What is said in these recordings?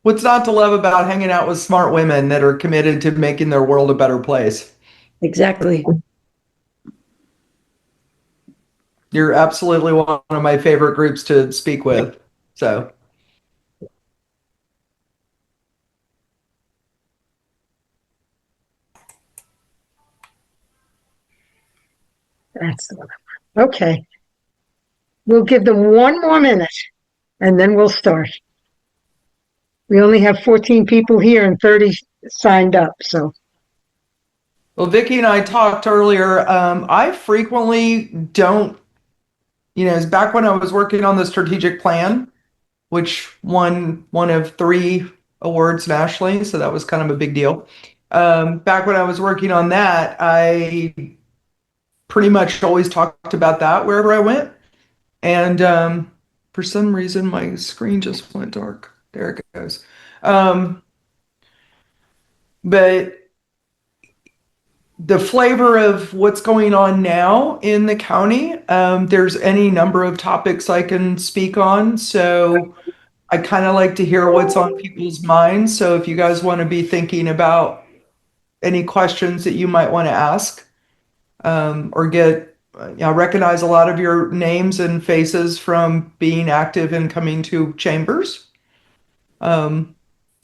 What's not to love about hanging out with smart women that are committed to making their world a better place? Exactly. You're absolutely one of my favorite groups to speak with. So, That's the one. Okay. We'll give them one more minute and then we'll start. We only have 14 people here and 30 signed up. So, well, Vicki and I talked earlier. I frequently don't, it's back when I was working on the strategic plan, which won one of three awards nationally. So that was kind of a big deal. Back when I was working on that, I pretty much always talked about that wherever I went. And for some reason, my screen just went dark. There it goes. Um, but the flavor of what's going on now in the county, there's any number of topics I can speak on. So I kind of like to hear what's on people's minds. So if you guys want to be thinking about any questions that you might want to ask, or get, recognize a lot of your names and faces from being active and coming to chambers. Um,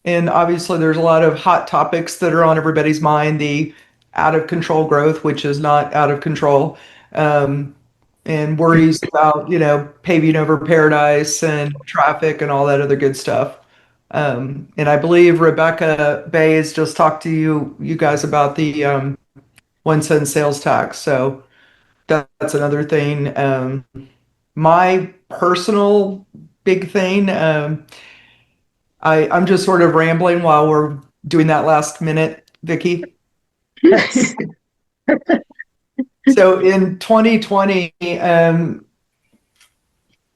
and obviously, there's a lot of hot topics that are on everybody's mind. The out of control growth, which is not out of control, um, and worries about, paving over paradise and traffic and all that other good stuff. And I believe Rebecca Bay has just talked to you guys about the 1 cent sales tax. So that's another thing. My personal big thing, I'm just sort of rambling while we're doing that last minute, Vicky. yes. So in 2020,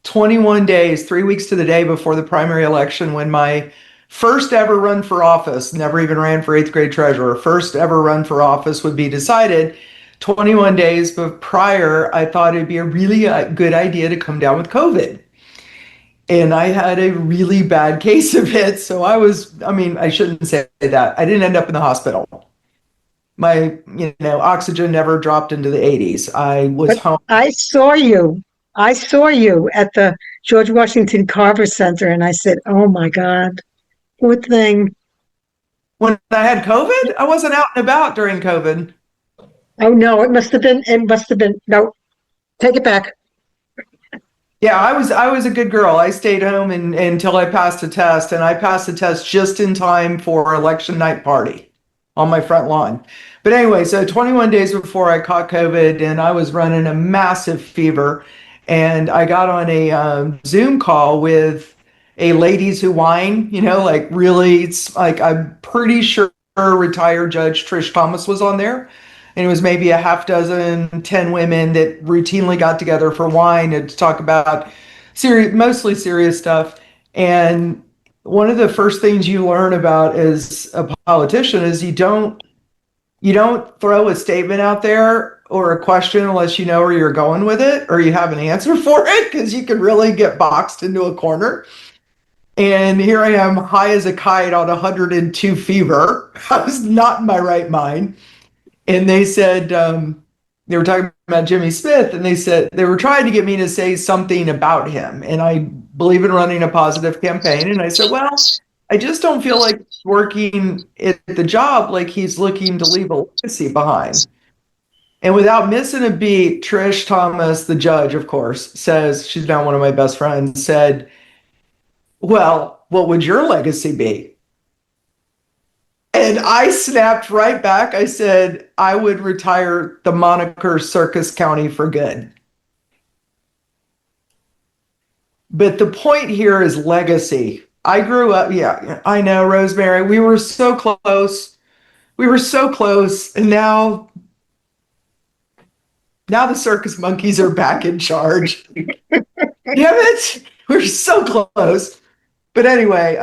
21 days, 3 weeks to the day before the primary election, when my first ever run for office, never even ran for eighth grade treasurer, first ever run for office would be decided. 21 days prior, I thought it'd be a really good idea to come down with COVID. And I had a really bad case of it. So I shouldn't say that. I didn't end up in the hospital. My, oxygen never dropped into the 80s. I was But home. I saw you. I saw you at the George Washington Carver Center and I said, oh my God, poor thing. When I had COVID, I wasn't out and about during COVID. Oh no, no, take it back. Yeah, I was a good girl. I stayed home until I passed a test, and I passed the test just in time for election night party on my front lawn. But anyway, so 21 days before I caught COVID, and I was running a massive fever, and I got on a Zoom call with a ladies who whine, like really, it's like I'm pretty sure retired Judge Trish Thomas was on there, and it was maybe a half dozen, 10 women that routinely got together for wine and to talk about serious, mostly serious stuff. And one of the first things you learn about as a politician is you don't throw a statement out there or a question unless you know where you're going with it or you have an answer for it, because you can really get boxed into a corner. And here I am, high as a kite on 102 fever. I was not in my right mind. And they said, they were talking about Jimmy Smith, and they said they were trying to get me to say something about him. And I believe in running a positive campaign. And I said, well, I just don't feel like working at the job like he's looking to leave a legacy behind. And without missing a beat, Trish Thomas, the judge, of course, says, she's now one of my best friends, said, well, what would your legacy be? And I snapped right back. I said, I would retire the moniker Circus County for good. But the point here is legacy. I grew up, yeah, I know, Rosemary. We were so close. We were so close. And now the circus monkeys are back in charge. Damn it. We're so close. But anyway,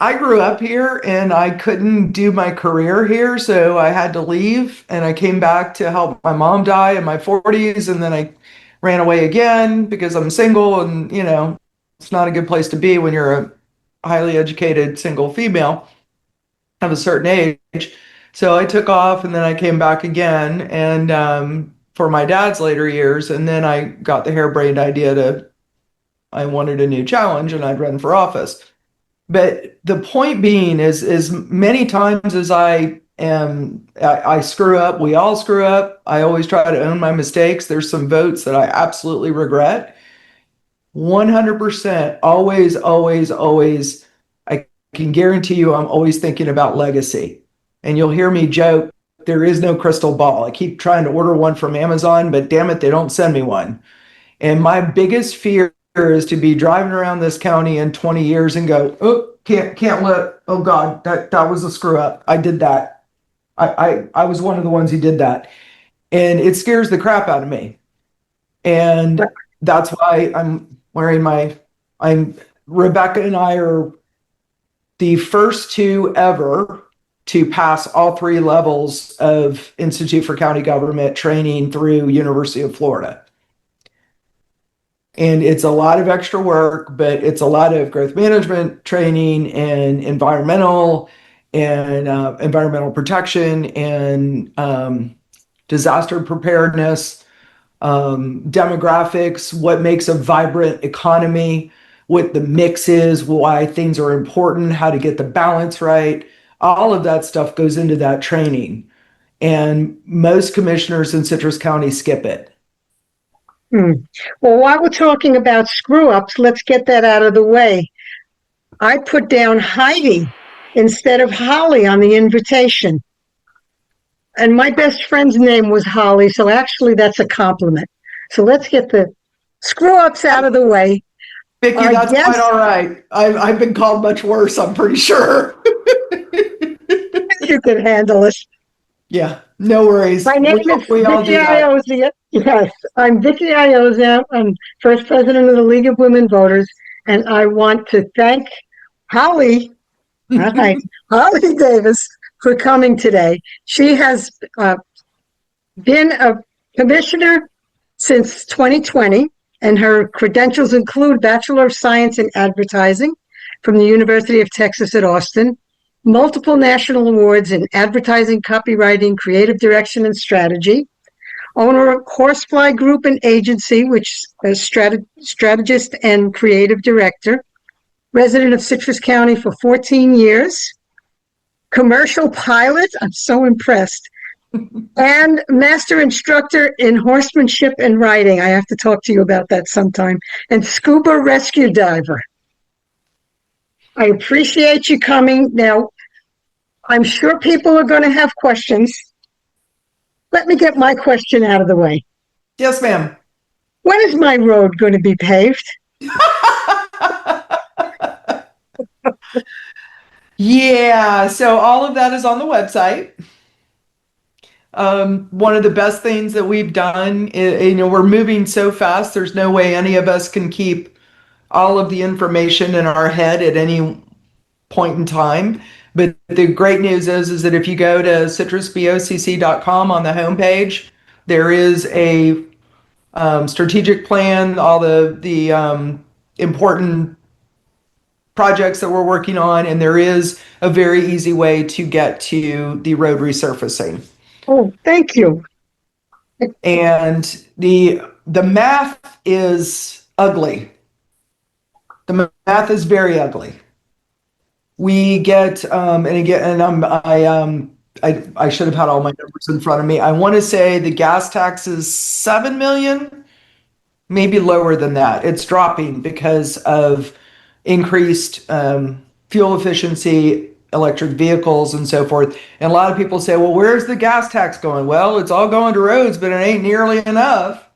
I grew up here and I couldn't do my career here, so I had to leave, and I came back to help my mom die in my 40s, and then I ran away again because I'm single, and it's not a good place to be when you're a highly educated single female of a certain age. So I took off and then I came back again and for my dad's later years. And then I got the harebrained idea I wanted a new challenge and I'd run for office. But the point being is many times as I screw up, we all screw up. I always try to own my mistakes. There's some votes that I absolutely regret. 100%, always, always, always. I can guarantee you, I'm always thinking about legacy. And you'll hear me joke, there is no crystal ball. I keep trying to order one from Amazon, but damn it, they don't send me one. And my biggest fear is to be driving around this county in 20 years and go, oh, can't let, oh God, that was a screw up. I did that. I was one of the ones who did that. And it scares the crap out of me. And that's why I'm wearing I'm Rebecca and I are the first two ever to pass all three levels of Institute for County Government training through University of Florida. And it's a lot of extra work, but it's a lot of growth management training and environmental protection and disaster preparedness, demographics, what makes a vibrant economy, what the mix is, why things are important, how to get the balance right. All of that stuff goes into that training. And most commissioners in Citrus County skip it. Well, while we're talking about screw ups, let's get that out of the way. I put down Heidi instead of Holly on the invitation. And my best friend's name was Holly, so actually that's a compliment. So let's get the screw ups out of the way. Vicki, that's quite all right. I've been called much worse, I'm pretty sure. You can handle it. Yeah, no worries. My name is Vicki Iozia. Yes, I'm Vicki Iozia. I'm first president of the League of Women Voters, and I want to thank Holly, Holly Davis, for coming today. She has been a commissioner since 2020, and her credentials include Bachelor of Science in Advertising from the University of Texas at Austin, multiple national awards in advertising, copywriting, creative direction, and strategy, owner of Horsefly Group and Agency, which is strategist and creative director, resident of Citrus County for 14 years, commercial pilot, I'm so impressed, and master instructor in horsemanship and riding. I have to talk to you about that sometime, and scuba rescue diver. I appreciate you coming. Now, I'm sure people are going to have questions. Let me get my question out of the way. Yes, ma'am. When is my road going to be paved? Yeah, so all of that is on the website. One of the best things that we've done, we're moving so fast, there's no way any of us can keep all of the information in our head at any point in time. But the great news is that if you go to citrusbocc.com on the homepage, there is a strategic plan, all the important projects that we're working on, and there is a very easy way to get to the road resurfacing. Oh, thank you. And the math is ugly. The math is very ugly. We get and again, and I should have had all my numbers in front of me. I want to say the gas tax is 7 million, maybe lower than that. It's dropping because of increased fuel efficiency, electric vehicles, and so forth. And a lot of people say, well, where's the gas tax going? Well, it's all going to roads, but it ain't nearly enough.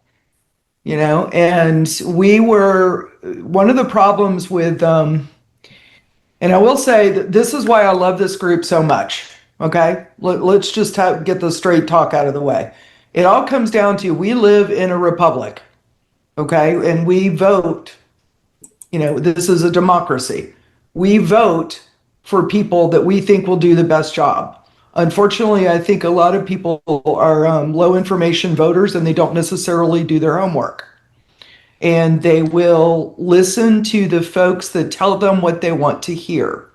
And we were one of the problems with, and I will say that this is why I love this group so much. Okay, let's just get the straight talk out of the way. It all comes down to we live in a republic, okay, and we vote. This is a democracy. We vote for people that we think will do the best job. Unfortunately, I think a lot of people are low information voters and they don't necessarily do their homework. and they will listen to the folks that tell them what they want to hear.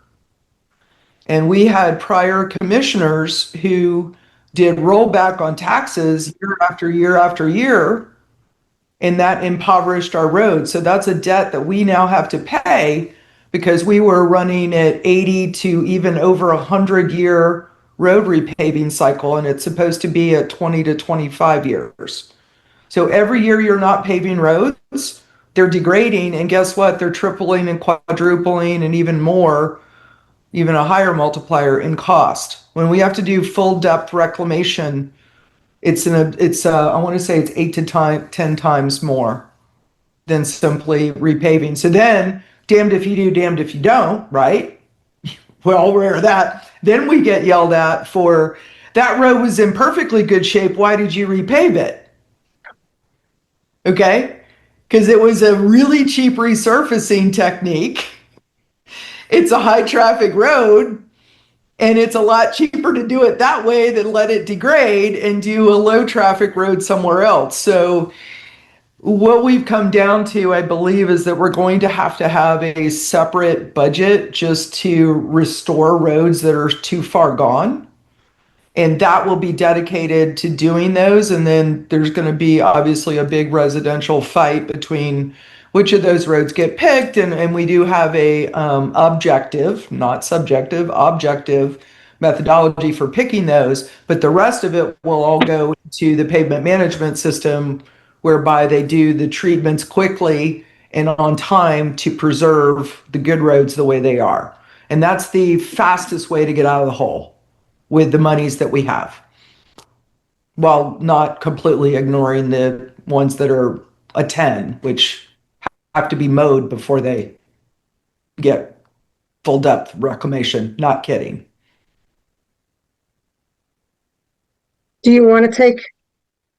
And we had prior commissioners who did rollback on taxes year after year after year, and that impoverished our roads. So that's a debt that we now have to pay because we were running at 80 to even over 100-year road repaving cycle, and it's supposed to be at 20 to 25 years. So every year you're not paving roads, they're degrading, and guess what? They're tripling and quadrupling and even more, even a higher multiplier in cost. When we have to do full depth reclamation, I want to say it's 10 times more than simply repaving. So then, damned if you do, damned if you don't, right? We're all aware of that. Then we get yelled at for that road was in perfectly good shape. Why did you repave it? Okay, because it was a really cheap resurfacing technique. It's a high traffic road, and it's a lot cheaper to do it that way than let it degrade and do a low traffic road somewhere else. So what we've come down to, I believe, is that we're going to have a separate budget just to restore roads that are too far gone. And that will be dedicated to doing those. And then there's going to be obviously a big residential fight between which of those roads get picked. And we do have a objective, not subjective, objective methodology for picking those. But the rest of it will all go to the pavement management system, whereby they do the treatments quickly and on time to preserve the good roads the way they are. And that's the fastest way to get out of the hole with the monies that we have, while not completely ignoring the ones that are a 10, which have to be mowed before they get full depth reclamation. Not kidding. Do you want to take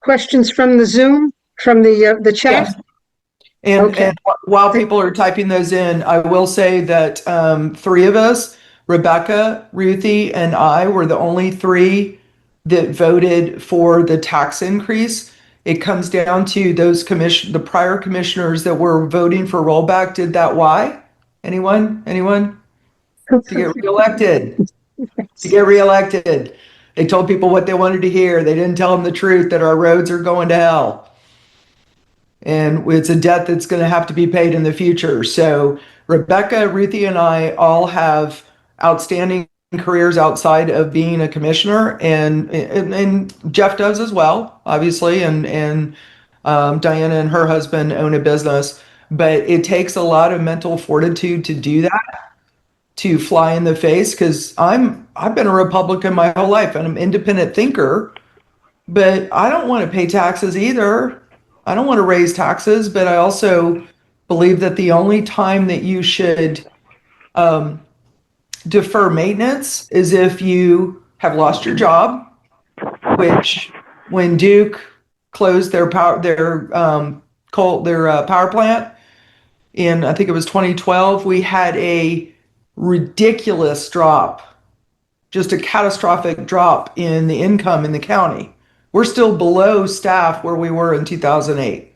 questions from the Zoom, from the chat? Yes. And, Okay. and while people are typing those in, I will say that three of us, Rebecca, Ruthie, and I, were the only three that voted for the tax increase. It comes down to the prior commissioners that were voting for rollback did that. Why? Anyone? Anyone? To get reelected. To get reelected. They told people what they wanted to hear. They didn't tell them the truth that our roads are going to hell. And it's a debt that's going to have to be paid in the future. So Rebecca, Ruthie, and I all have outstanding careers outside of being a commissioner, and Jeff does as well, obviously, and Diana and her husband own a business. But it takes a lot of mental fortitude to do that, to fly in the face, because I've been a Republican my whole life and I'm an independent thinker, but I don't want to pay taxes either. I don't want to raise taxes, but I also believe that the only time that you should defer maintenance is if you have lost your job, which when Duke closed their power plant in, I think it was 2012, we had a ridiculous drop, just a catastrophic drop in the income in the county. We're still below staff where we were in 2008.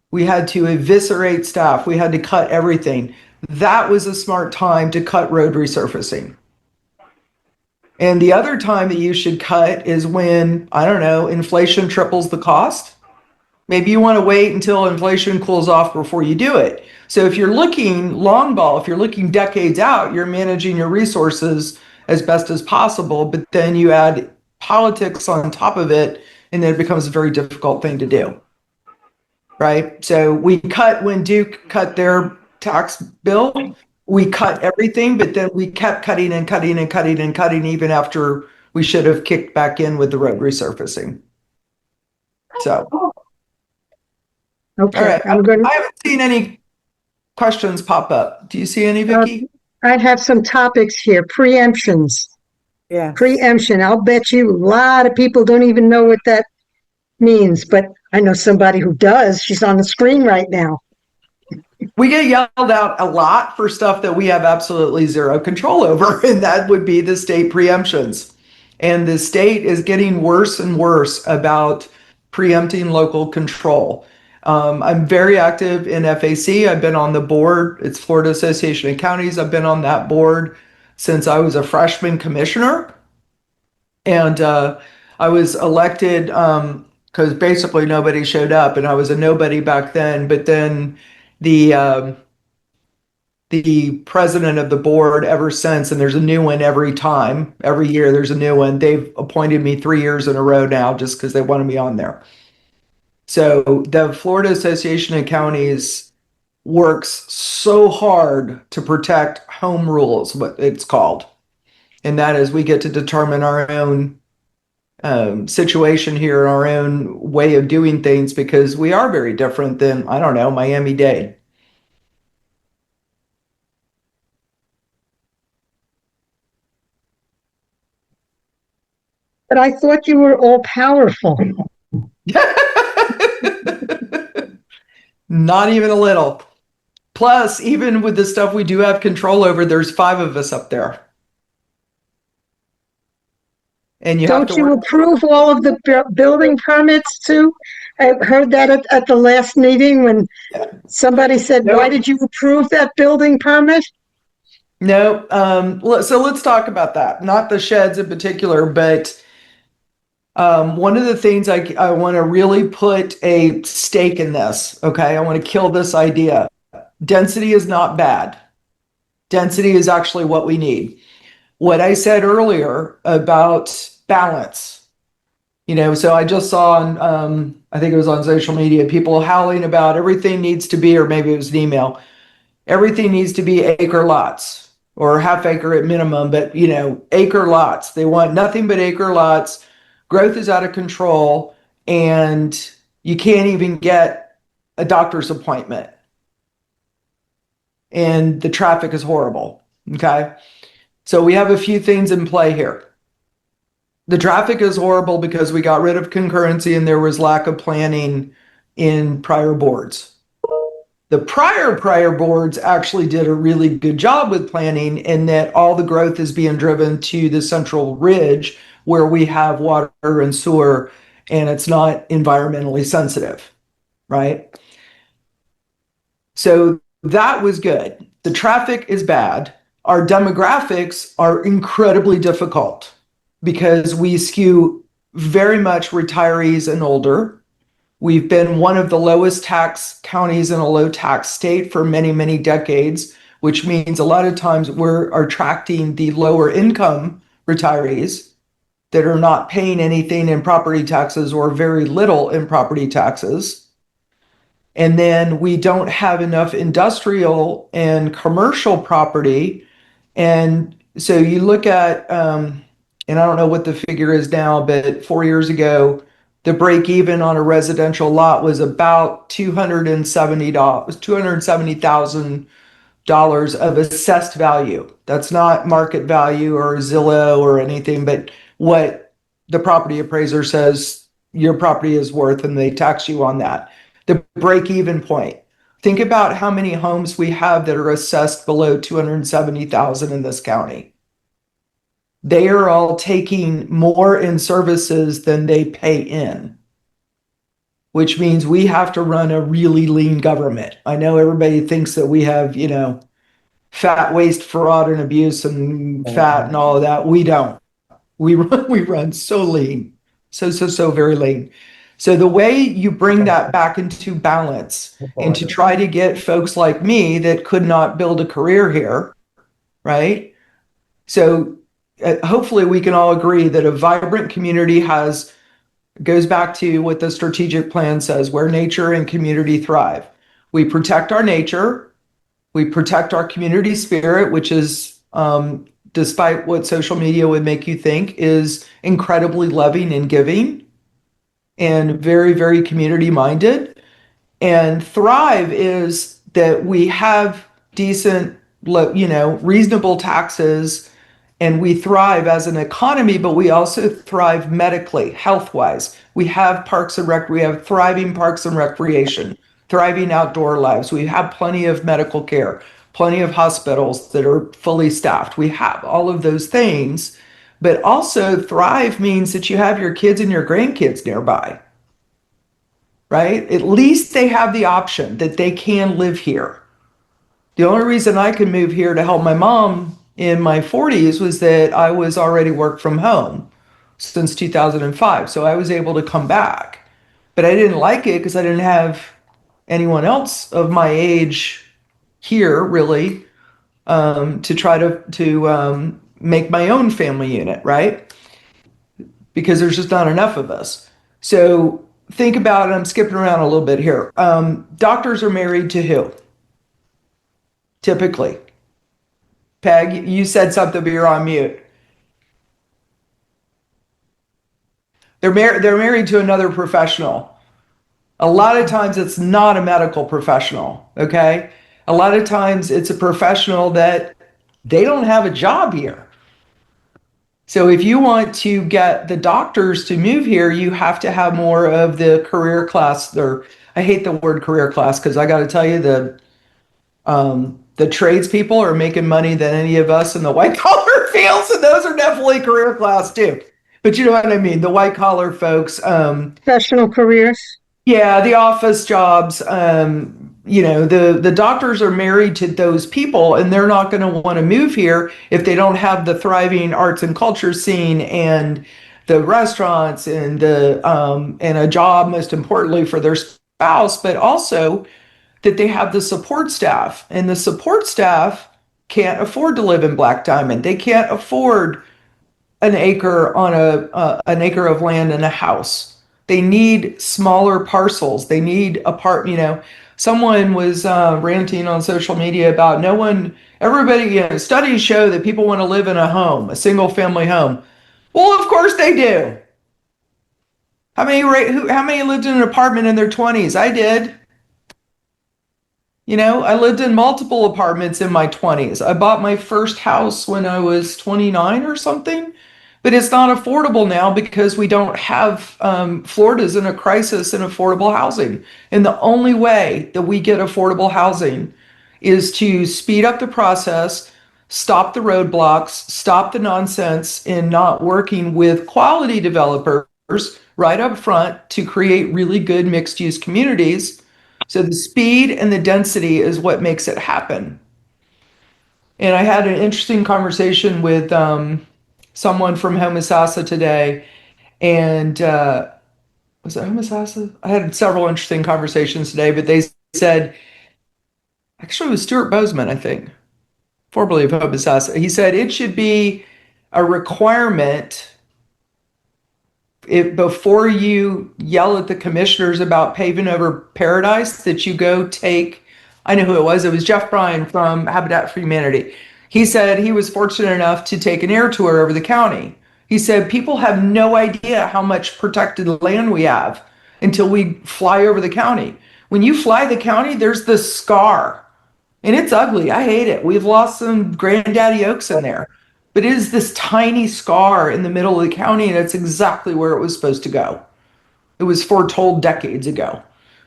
We had to eviscerate staff. We had to cut everything. That was a smart time to cut road resurfacing. And the other time that you should cut is when, I don't know, inflation triples the cost. Maybe you want to wait until inflation cools off before you do it. So if you're looking long ball, if you're looking decades out, you're managing your resources as best as possible, but then you add politics on top of it, and then it becomes a very difficult thing to do. Right? So we cut when Duke cut their tax bill, we cut everything, but then we kept cutting and cutting and cutting and cutting even after we should have kicked back in with the road resurfacing. So, Okay. all right. I'm going I haven't seen any questions pop up. Do you see any, Vicky? I have some topics here. Preemptions. Yeah. Preemption. I'll bet you a lot of people don't even know what that means, but I know somebody who does. She's on the screen right now. We get yelled out a lot for stuff that we have absolutely zero control over, and that would be the state preemptions. And the state is getting worse and worse about preempting local control. I'm very active in FAC. I've been on the board. It's Florida Association of Counties. I've been on that board since I was a freshman commissioner. And I was elected because basically nobody showed up, and I was a nobody back then. But then the the president of the board ever since, and there's a new one every time, every year there's a new one. They've appointed me 3 years in a row now just because they wanted me on there. So the Florida Association of Counties works so hard to protect home rules, what it's called. And that is we get to determine our own situation here, our own way of doing things, because we are very different than, I don't know, Miami-Dade. But I thought you were all powerful. Not even a little. Plus, even with the stuff we do have control over, there's 5 of us up there. And you have to Don't you work. approve all of the building permits too? I heard that at the last meeting when somebody said, why Nope. did you approve that building permit? No. So let's talk about that. Not the sheds in particular, but one of the things I want to really put a stake in this. Okay. I want to kill this idea. Density is not bad. Density is actually what we need. What I said earlier about balance, so I just saw on, I think it was on social media, people howling about everything needs to be, or maybe it was an email, everything needs to be acre lots or half acre at minimum, but acre lots. They want nothing but acre lots. Growth is out of control, and you can't even get a doctor's appointment, and the traffic is horrible. Okay. So we have a few things in play here. The traffic is horrible because we got rid of concurrency and there was lack of planning in prior boards. The prior boards actually did a really good job with planning, in that all the growth is being driven to the central ridge where we have water and sewer, and it's not environmentally sensitive, right? So that was good. The traffic is bad. Our demographics are incredibly difficult because we skew very much retirees and older. We've been one of the lowest tax counties in a low tax state for many, many decades, which means a lot of times we're attracting the lower income retirees that are not paying anything in property taxes or very little in property taxes. And then we don't have enough industrial and commercial property. And so you look at, and I don't know what the figure is now, but 4 years ago, the break even on a residential lot was about $270, $270,000 of assessed value. That's not market value or Zillow or anything, but what the property appraiser says your property is worth, and they tax you on that. The break even point. Think about how many homes we have that are assessed below 270,000 in this county. They are all taking more in services than they pay in, which means we have to run a really lean government. I know everybody thinks that we have, fat, waste, fraud, and abuse and fat and all of that. We don't. We run so lean, so very lean. So the way you bring that back into balance, and to try to get folks like me that could not build a career here, right? So hopefully we can all agree that a vibrant community goes back to what the strategic plan says, where nature and community thrive. We protect our nature, we protect our community spirit, which is, despite what social media would make you think, is incredibly loving and giving and very, very community minded. And thrive is that we have decent, reasonable taxes, and we thrive as an economy, but we also thrive medically, health wise. We have we have thriving parks and recreation, thriving outdoor lives. We have plenty of medical care, plenty of hospitals that are fully staffed. We have all of those things, but also thrive means that you have your kids and your grandkids nearby. right? At least they have the option that they can live here. The only reason I could move here to help my mom in my 40s was that I was already work from home since 2005. So I was able to come back. But I didn't like it because I didn't have anyone else of my age here really to try to make my own family unit, right? Because there's just not enough of us. So think about it. I'm skipping around a little bit here. Doctors are married to who? Typically. Peg, you said something, but you're on mute. They're married to another professional. A lot of times it's not a medical professional, okay? A lot of times it's a professional that they don't have a job here. So if you want to get the doctors to move here, you have to have more of the career class. Or I hate the word career class because I got to tell you the tradespeople are making money than any of us in the white collar fields, and those are definitely career class too. But you know what I mean? The white collar folks, Professional careers. yeah, the office jobs, the doctors are married to those people, and they're not going to want to move here if they don't have the thriving arts and culture scene and the restaurants and a job, most importantly for their spouse, but also that they have the support staff, and the support staff can't afford to live in Black Diamond. They can't afford an acre of land and a house. They need smaller parcels. They need someone was ranting on social media about no one, everybody, studies show that people want to live in a home, a single family home. Well, of course they do. How many lived in an apartment in their 20s? I did. I lived in multiple apartments in my 20s. I bought my first house when I was 29 or something, but it's not affordable now because we don't have, Florida's in a crisis in affordable housing. And the only way that we get affordable housing is to speed up the process, stop the roadblocks, stop the nonsense in not working with quality developers right up front to create really good mixed use communities. So the speed and the density is what makes it happen. And I had an interesting conversation with someone from Homosassa today. And was it Homosassa? I had several interesting conversations today, but they said, actually, it was Stuart Bozeman, I think, formerly of Homosassa. He said it should be a requirement before you yell at the commissioners about paving over paradise, that you go take, I know who it was. It was Jeff Bryan from Habitat for Humanity. He said he was fortunate enough to take an air tour over the county. He said people have no idea how much protected land we have until we fly over the county. When you fly the county, there's this scar, and it's ugly. I hate it. We've lost some granddaddy oaks in there, but it is this tiny scar in the middle of the county, and it's exactly where it was supposed to go. It was foretold decades ago.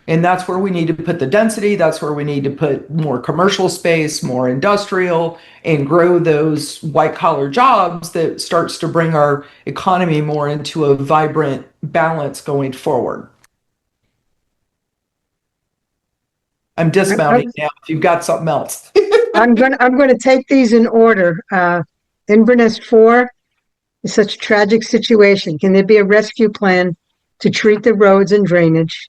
And that's where we need to put the density. That's where we need to put more commercial space, more industrial, and grow those white collar jobs that starts to bring our economy more into a vibrant balance going forward. I'm I, dismounting now if you've got something else. I'm gonna take these in order. Inverness 4 is such a tragic situation. Can there be a rescue plan to treat the roads and drainage?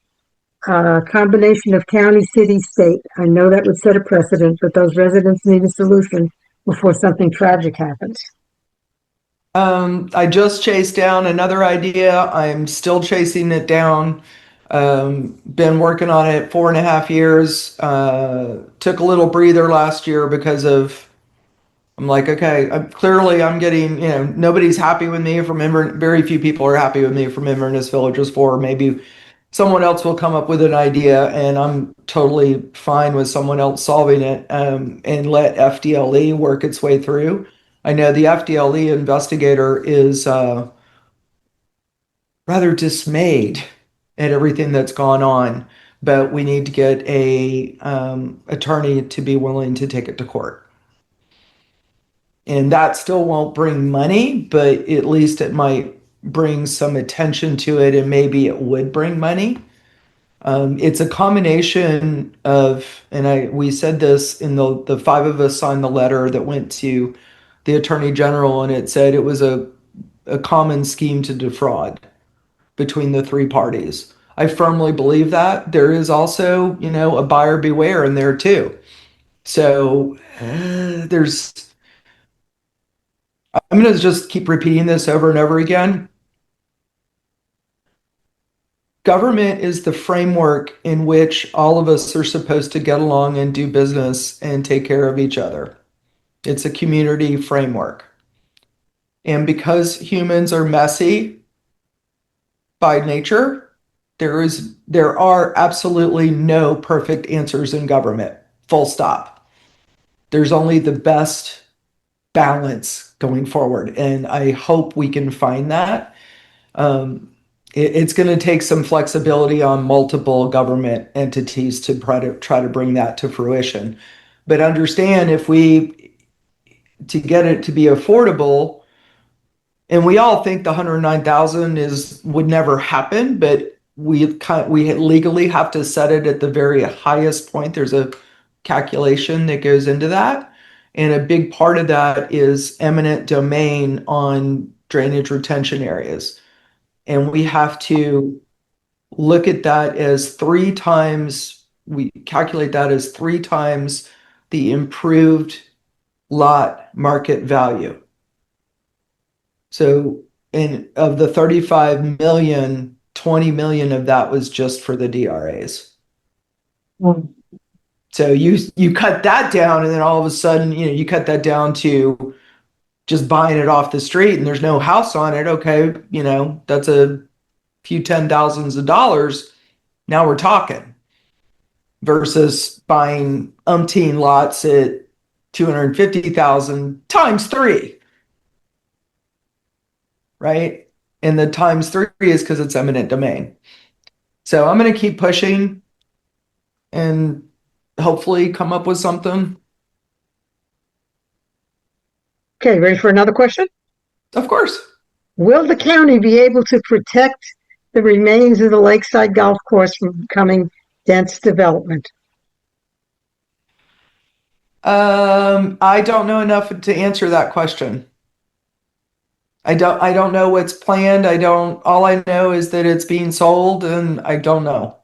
Combination of county, city, state. I know that would set a precedent, but those residents need a solution before something tragic happens. I just chased down another idea. I'm still chasing it down. Been working on it 4.5 years. Took a little breather last year because of, I'm like, okay, I'm getting, nobody's happy with me from very few people are happy with me from Inverness Villages 4. Maybe someone else will come up with an idea, and I'm totally fine with someone else solving it, and let FDLE work its way through. I know the FDLE investigator is rather dismayed at everything that's gone on, but we need to get a attorney to be willing to take it to court. And that still won't bring money, but at least it might bring some attention to it, and maybe it would bring money. It's a combination of, and we said this in the five of us signed the letter that went to the Attorney General, and it said it was a common scheme to defraud between the three parties. I firmly believe that. There is also, a buyer beware in there too. So I'm going to just keep repeating this over and over again. Government is the framework in which all of us are supposed to get along and do business and take care of each other. It's a community framework. And because humans are messy by nature, there are absolutely no perfect answers in government. Full stop. There's only the best balance going forward, and I hope we can find that. Um, it's going to take some flexibility on multiple government entities to try to bring that to fruition. But understand, if we to get it to be affordable, and we all think the 109,000 is would never happen, but we legally have to set it at the very highest point. There's a calculation that goes into that, and a big part of that is eminent domain on drainage retention areas. And we have to look at that as three times, we calculate that as three times the improved lot market value. So of the 35 million, 20 million of that was just for the DRAs. Mm. So you cut that down, and then all of a sudden, you cut that down to just buying it off the street and there's no house on it. Okay, that's a few $10,000s. Now we're talking, versus buying umpteen lots at 250,000 times three, right? And the times three is because it's eminent domain. So I'm going to keep pushing and hopefully come up with something. Okay, ready for another question? Of course. Will the county be able to protect the remains of the Lakeside Golf Course from becoming dense development? I don't know enough to answer that question. I don't know what's planned. All I know is that it's being sold, and I don't know.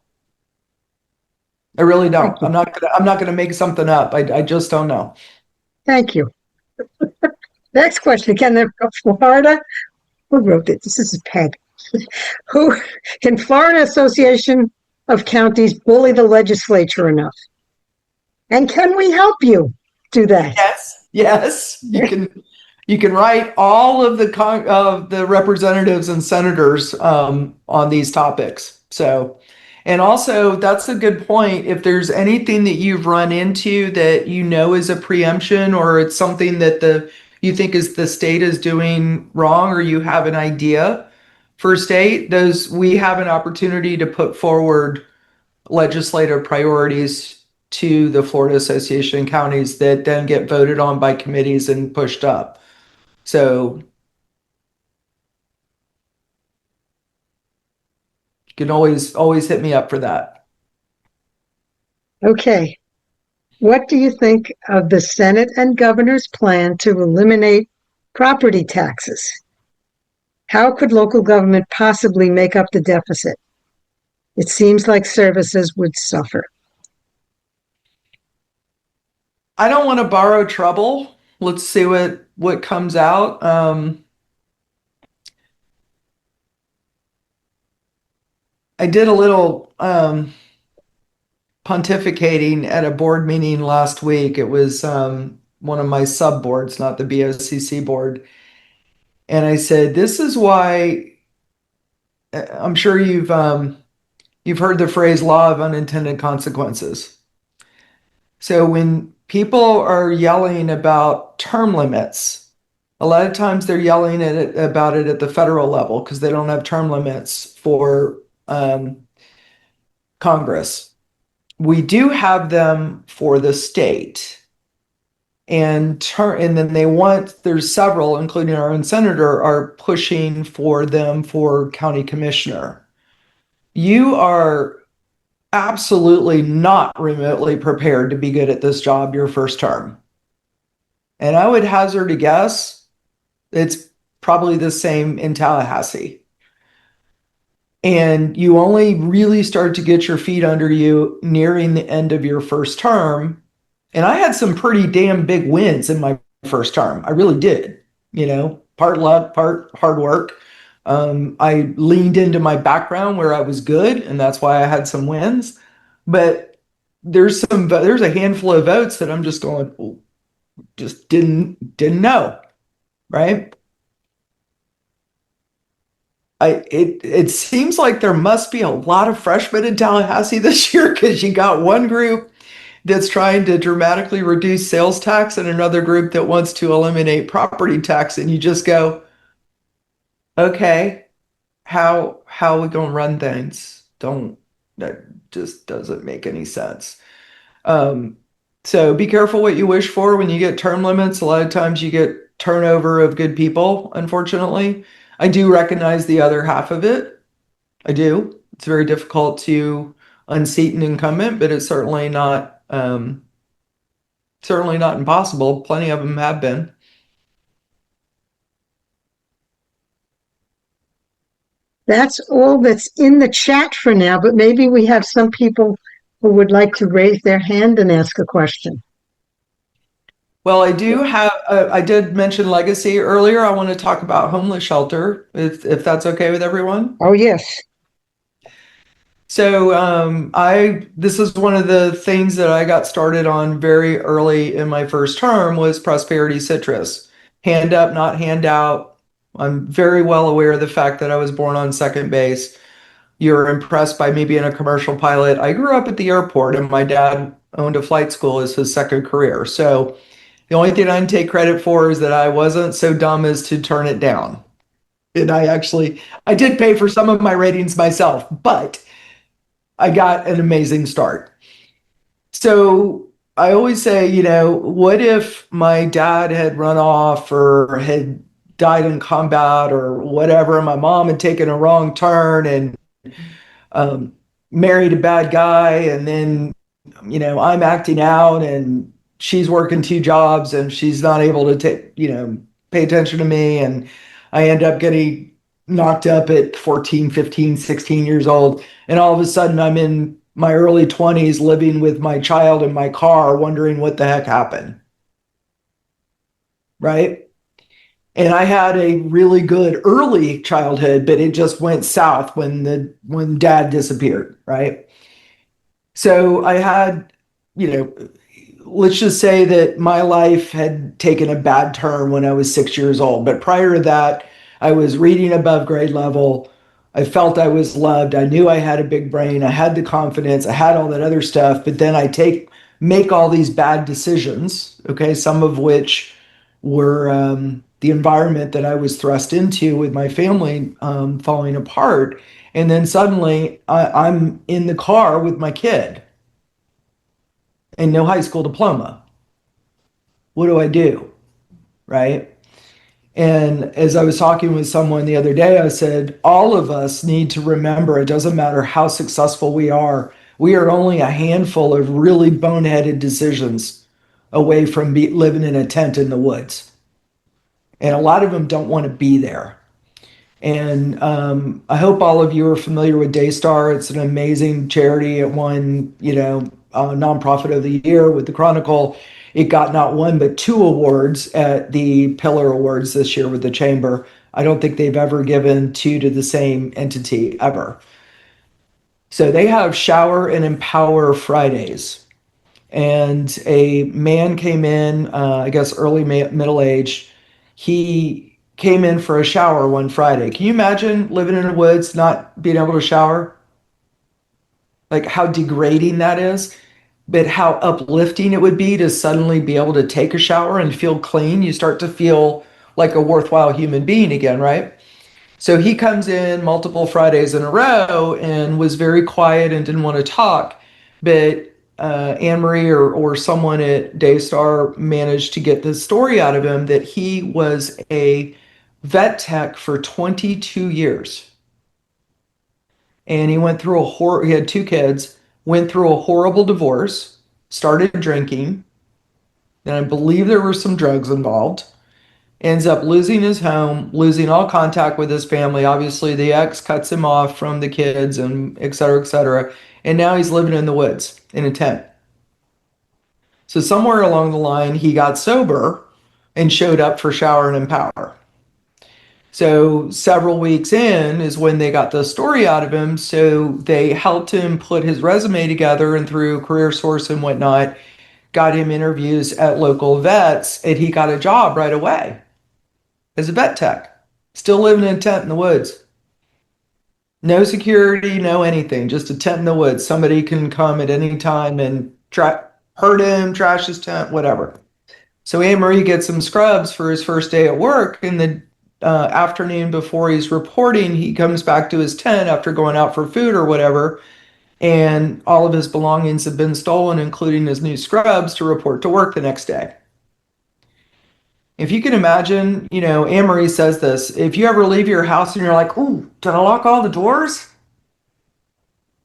I really don't. Thank you. I'm not gonna make something up. I just don't know. Thank you. Next question. Again, they're from Florida. Who wrote it? This is Peg. Who can Florida Association of Counties bully the legislature enough? And can we help you do that? Yes. You can write all of the representatives and senators on these topics. So, and also that's a good point. If there's anything that you've run into that is a preemption, or it's something that you think is the state is doing wrong, or you have an idea for state, we have an opportunity to put forward legislative priorities to the Florida Association of Counties that then get voted on by committees and pushed up. So you can always hit me up for that. Okay. What do you think of the Senate and governor's plan to eliminate property taxes? How could local government possibly make up the deficit? It seems like services would suffer. I don't want to borrow trouble. Let's see what comes out. I did a little pontificating at a board meeting last week. It was one of my sub boards, not the BOCC board. And I said, this is why I'm sure you've heard the phrase law of unintended consequences. So when people are yelling about term limits, a lot of times they're yelling about it at the federal level because they don't have term limits for Congress. We do have them for the state. And then there's several, including our own senator, are pushing for them for county commissioner. You are absolutely not remotely prepared to be good at this job your first term. And I would hazard a guess it's probably the same in Tallahassee. And you only really start to get your feet under you nearing the end of your first term. And I had some pretty damn big wins in my first term. I really did, part luck, part hard work. I leaned into my background where I was good, and that's why I had some wins. But there's a handful of votes that I'm just going, "Ooh, just didn't know, right? It seems like there must be a lot of freshmen in Tallahassee this year because you got one group that's trying to dramatically reduce sales tax and another group that wants to eliminate property tax, and you just go, okay, how are we gonna run things? Don't That just doesn't make any sense. Um, so be careful what you wish for when you get term limits. A lot of times you get turnover of good people, unfortunately. I do recognize the other half of it. I do. It's very difficult to unseat an incumbent, but it's certainly not impossible. Plenty of them have been. That's all that's in the chat for now, but maybe we have some people who would like to raise their hand and ask a question. Well, I did mention legacy earlier. I want to talk about homeless shelter, if that's okay with everyone. Oh, yes. So, this is one of the things that I got started on very early in my first term was prosperity citrus. Hand up, not hand out. I'm very well aware of the fact that I was born on second base. You're impressed by me being a commercial pilot. I grew up at the airport, and my dad owned a flight school as his second career. So the only thing I can take credit for is that I wasn't so dumb as to turn it down. And I did pay for some of my ratings myself, but I got an amazing start. So I always say, what if my dad had run off or had died in combat or whatever, my mom had taken a wrong turn and um, married a bad guy, and then I'm acting out and she's working two jobs and she's not able to pay attention to me, and I end up getting knocked up at 14, 15, 16 years old, and all of a sudden I'm in my early 20s living with my child in my car wondering what the heck happened, right? And I had a really good early childhood, but it just went south when dad disappeared, right? So I had, you know, let's just say that my life had taken a bad turn when I was 6 years old. But prior to that, I was reading above grade level. I felt I was loved. I knew I had a big brain. I had the confidence. I had all that other stuff. But then make all these bad decisions. Okay, some of which were the environment that I was thrust into with my family falling apart. And then suddenly I'm in the car with my kid and no high school diploma. What do I do? Right. And as I was talking with someone the other day, I said, all of us need to remember it doesn't matter how successful we are only a handful of really boneheaded decisions away from living in a tent in the woods. And a lot of them don't want to be there. And I hope all of you are familiar with Daystar. It's an amazing charity. It won, nonprofit of the year with the Chronicle. It got not one but two awards at the Pillar Awards this year with the Chamber. I don't think they've ever given two to the same entity ever. So they have Shower and Empower Fridays. And a man came in, I guess middle age. He came in for a shower one Friday. Can you imagine living in the woods, not being able to shower? Like how degrading that is, but how uplifting it would be to suddenly be able to take a shower and feel clean. You start to feel like a worthwhile human being again, right? So he comes in multiple Fridays in a row and was very quiet and didn't want to talk. But Anne Marie or someone at Daystar managed to get the story out of him that he was a vet tech for 22 years. And he went through he had two kids, went through a horrible divorce, started drinking, and I believe there were some drugs involved. Ends up losing his home, losing all contact with his family. Obviously, the ex cuts him off from the kids and et cetera, et cetera. And now he's living in the woods in a tent. So somewhere along the line, he got sober and showed up for Shower and Empower. So several weeks in is when they got the story out of him. So they helped him put his resume together and through Career Source and whatnot, got him interviews at local vets, and he got a job right away as a vet tech. Still living in a tent in the woods. No security, no anything, just a tent in the woods. Somebody can come at any time and hurt him, trash his tent, whatever. So Anne Marie gets some scrubs for his first day at work. In the afternoon before he's reporting, he comes back to his tent after going out for food or whatever, and all of his belongings have been stolen, including his new scrubs, to report to work the next day. If you can imagine, Anne Marie says this, if you ever leave your house and you're like, ooh, did I lock all the doors?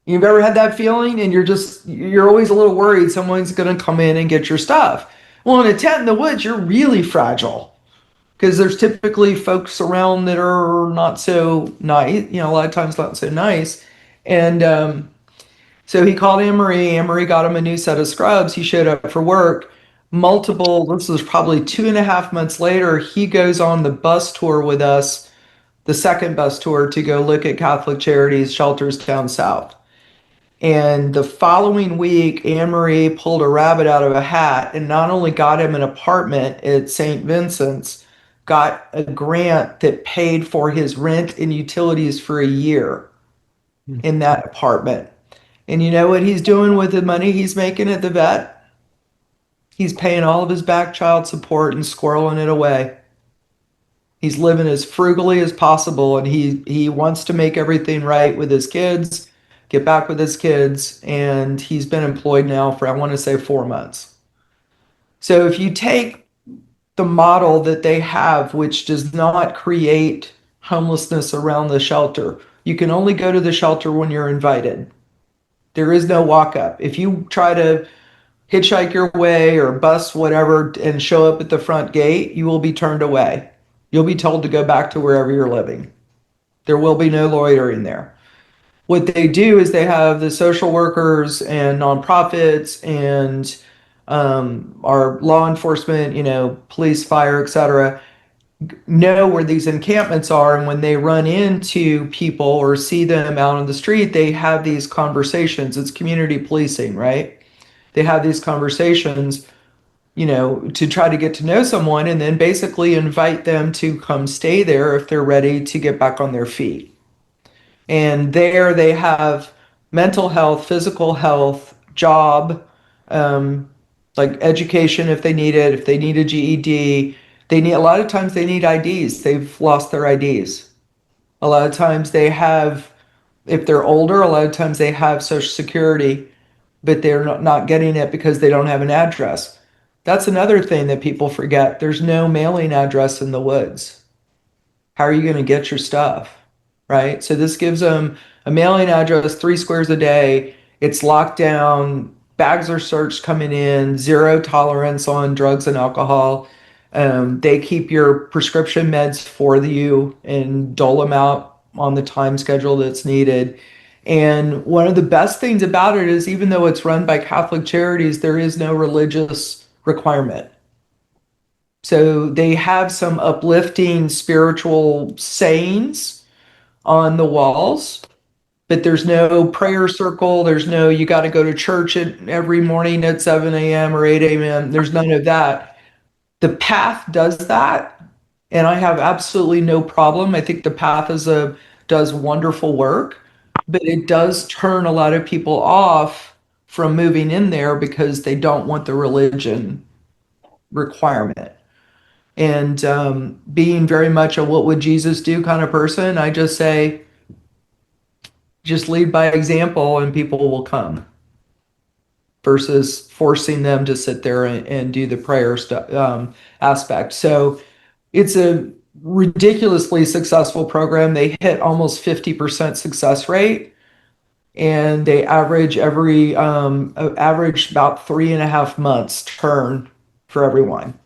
You've ever had that feeling and you're always a little worried someone's going to come in and get your stuff. Well, in a tent in the woods, you're really fragile because there's typically folks around that are not so nice, a lot of times not so nice. And so he called Anne Marie. Anne Marie got him a new set of scrubs. He showed up for work. This was probably 2.5 months later, he goes on the bus tour with us, the second bus tour to go look at Catholic Charities shelters down south. And the following week, Anne Marie pulled a rabbit out of a hat and not only got him an apartment at St. Vincent's, got a grant that paid for his rent and utilities for a year in that apartment. And you know what he's doing with the money he's making at the vet? He's paying all of his back child support and squirreling it away. He's living as frugally as possible, and he wants to make everything right with his kids, get back with his kids, and he's been employed now for, I want to say, 4 months. So if you take the model that they have, which does not create homelessness around the shelter, you can only go to the shelter when you're invited. There is no walk up. If you try to hitchhike your way or bus whatever and show up at the front gate, you will be turned away. You'll be told to go back to wherever you're living. There will be no loitering there. What they do is they have the social workers and nonprofits and our law enforcement, police, fire, etc., know where these encampments are. And when they run into people or see them out on the street, they have these conversations. It's community policing, right? They have these conversations, to try to get to know someone and then basically invite them to come stay there if they're ready to get back on their feet. And there they have mental health, physical health, job, um, like education if they need it, if they need a GED. A lot of times they need IDs. They've lost their IDs. A lot of times they have, if they're older, a lot of times they have Social Security, but they're not getting it because they don't have an address. That's another thing that people forget. There's no mailing address in the woods. How are you going to get your stuff? Right? So this gives them a mailing address, 3 squares a day. It's locked down. Bags are searched coming in, zero tolerance on drugs and alcohol. They keep your prescription meds for you and dole them out on the time schedule that's needed. And one of the best things about it is even though it's run by Catholic Charities, there is no religious requirement. So they have some uplifting spiritual sayings on the walls, but there's no prayer circle. There's no, you got to go to church every morning at 7 a.m. or 8 a.m. There's none of that. The path does that, and I have absolutely no problem. I think the path does wonderful work, but it does turn a lot of people off from moving in there because they don't want the religion requirement. And being very much a what would Jesus do kind of person, I just say, just lead by example and people will come versus forcing them to sit there and do the prayer aspect. So it's a ridiculously successful program. They hit almost 50% success rate. and they average about 3.5 months turn for everyone.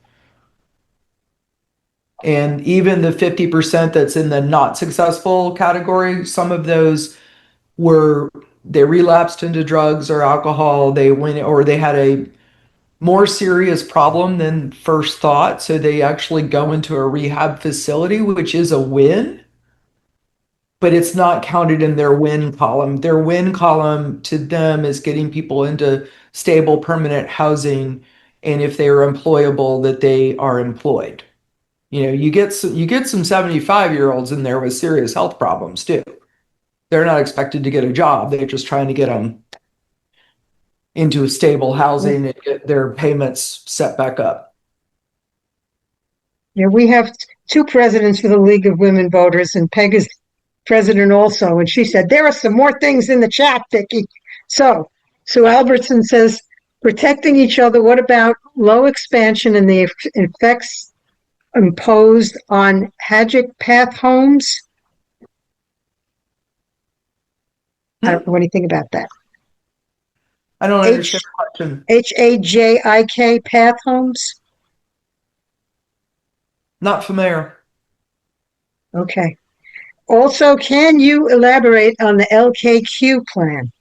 And even the 50% that's in the not successful category, some of those were they relapsed into drugs or alcohol, they went or they had a more serious problem than first thought. So they actually go into a rehab facility, which is a win, but it's not counted in their win column. Their win column to them is getting people into stable, permanent housing. And if they are employable, that they are employed. You get some 75-year-olds in there with serious health problems too. They're not expected to get a job. They're just trying to get them into a stable housing and get their payments set back up. Yeah, we have two presidents for the League of Women Voters, and Peg is president also. And she said, there are some more things in the chat, Vicki. So, Sue Albertson says, protecting each other. What about low expansion and the effects imposed on Hagic Path homes? I don't know anything about that. I don't understand the question. Hajik Path homes? Not familiar. Okay. Also, can you elaborate on the LKQ plan?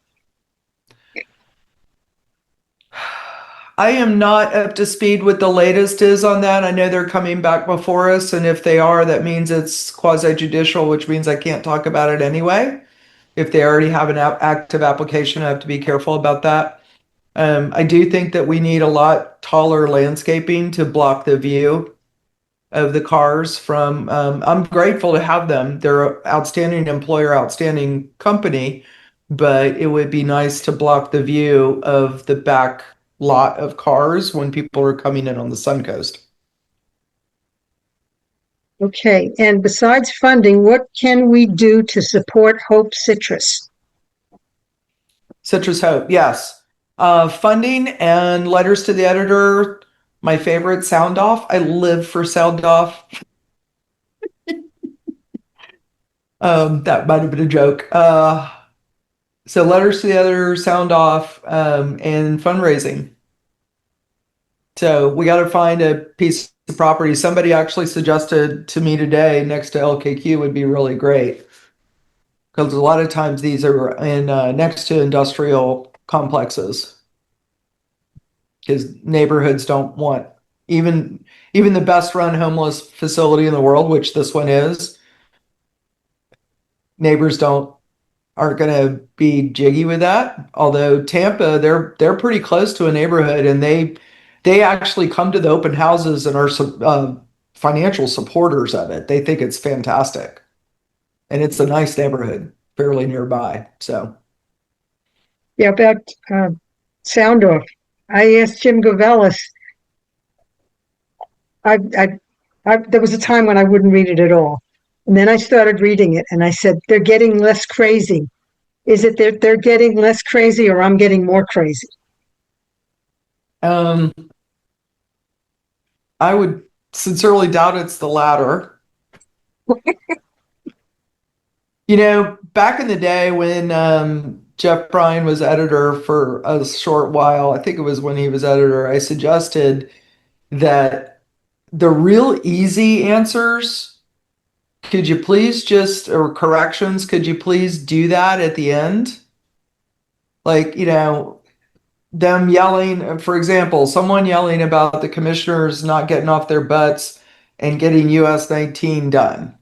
I am not up to speed with the latest is on that. I know they're coming back before us, and if they are, that means it's quasi judicial, which means I can't talk about it anyway. If they already have an active application, I have to be careful about that. I do think that we need a lot taller landscaping to block the view of the cars from. I'm grateful to have them. They're an outstanding employer, outstanding company, but it would be nice to block the view of the back lot of cars when people are coming in on the Suncoast. Okay, and besides funding, what can we do to support Hope Citrus? Citrus Hope, yes. Funding and letters to the editor. My favorite, sound off. I live for sound off. That might have been a joke. So letters to the editor, sound off, and fundraising. So we got to find a piece of property. Somebody actually suggested to me today next to LKQ would be really great because a lot of times these are in next to industrial complexes because neighborhoods don't want even even the best run homeless facility in the world, which this one is. Neighbors don't aren't going to be jiggy with that. Although Tampa, they're pretty close to a neighborhood, and they actually come to the open houses and are financial supporters of it. They think it's fantastic, and it's a nice neighborhood, fairly nearby. So, Yeah, about uh, sound off. I asked Jim Govelis. I, I, there was a time when I wouldn't read it at all, and then I started reading it, and I said, "They're getting less crazy. Is it that they're getting less crazy, or I'm getting more crazy?" um, I would sincerely doubt it's the latter. Back in the day when Jeff Bryan was editor for a short while, I think it was when he was editor, I suggested that the real easy answers, could you please just, or corrections, could you please do that at the end? Like, them yelling, for example, someone yelling about the commissioners not getting off their butts and getting US 19 done.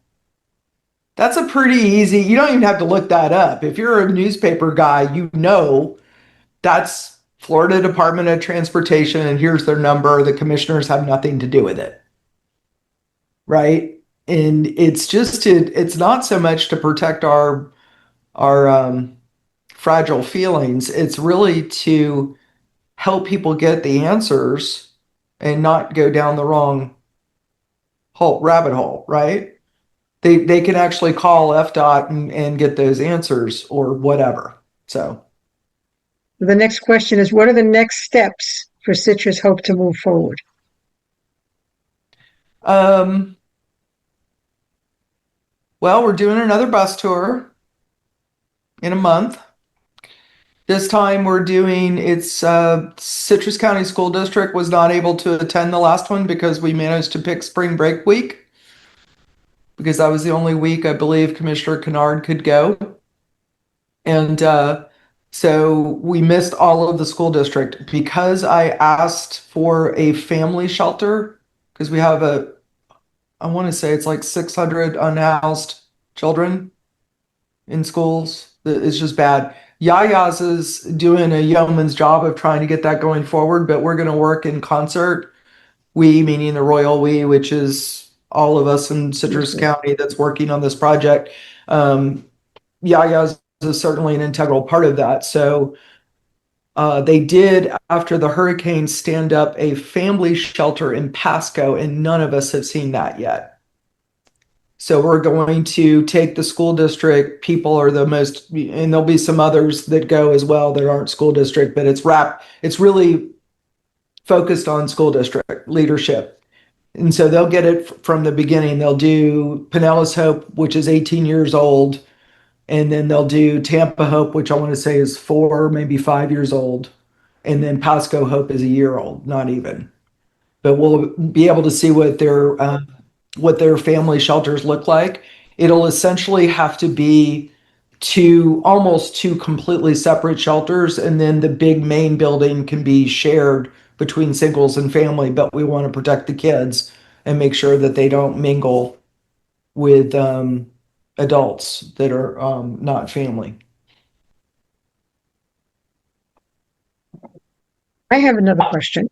That's a pretty easy, you don't even have to look that up. If you're a newspaper guy, that's Florida Department of Transportation, and here's their number. The commissioners have nothing to do with it. Right? And it's not so much to protect our fragile feelings. It's really to help people get the answers and not go down the wrong rabbit hole, right? They can actually call FDOT and get those answers or whatever. So The next question is, what are the next steps for Citrus Hope to move forward? um well, we're doing another bus tour in a month This time we're doing it's Citrus County School District was not able to attend the last one because we managed to pick spring break week because that was the only week I believe Commissioner Kennard could go. And so we missed all of the school district because I asked for a family shelter because we have I want to say it's like 600 unhoused children in schools. It's just bad. Yaya's is doing a yeoman's job of trying to get that going forward, but we're going to work in concert. We, meaning the Royal We, which is all of us in Yes, Citrus sir. County that's working on this project. Yaya's is certainly an integral part of that. So they did, after the hurricane, stand up a family shelter in Pasco, and none of us have seen that yet. So we're going to take the school district. People are the most, and there'll be some others that go as well that aren't school district, but it's really focused on school district leadership. And so they'll get it from the beginning. They'll do Pinellas Hope, which is 18 years old, and then they'll do Tampa Hope, which I want to say is 4, maybe 5 years old. And then Pasco Hope is a year old, not even. But we'll be able to see what their family shelters look like. It'll essentially have to be almost two completely separate shelters, and then the big main building can be shared between singles and family. But we want to protect the kids and make sure that they don't mingle with adults that are not family. I have another question.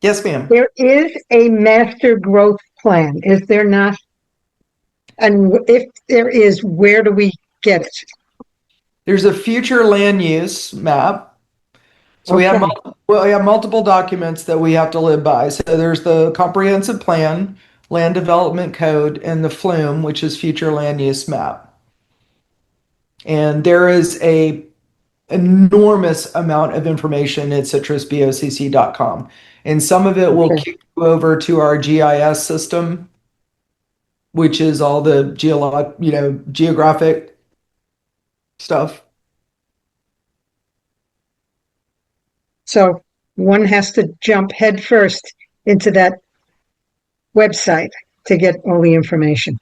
Yes, ma'am. There is a master growth plan, is there not? And if there is, where do we get it? There's a future land use map. So Okay, we have multiple documents that we have to live by. So there's the comprehensive plan, land development code, and the FLUME, which is future land use map. And there is a enormous amount of information at citrusbocc.com. And some of it will okay. kick you over to our GIS system, which is all the geographic stuff. So one has to jump headfirst into that website to get all the information.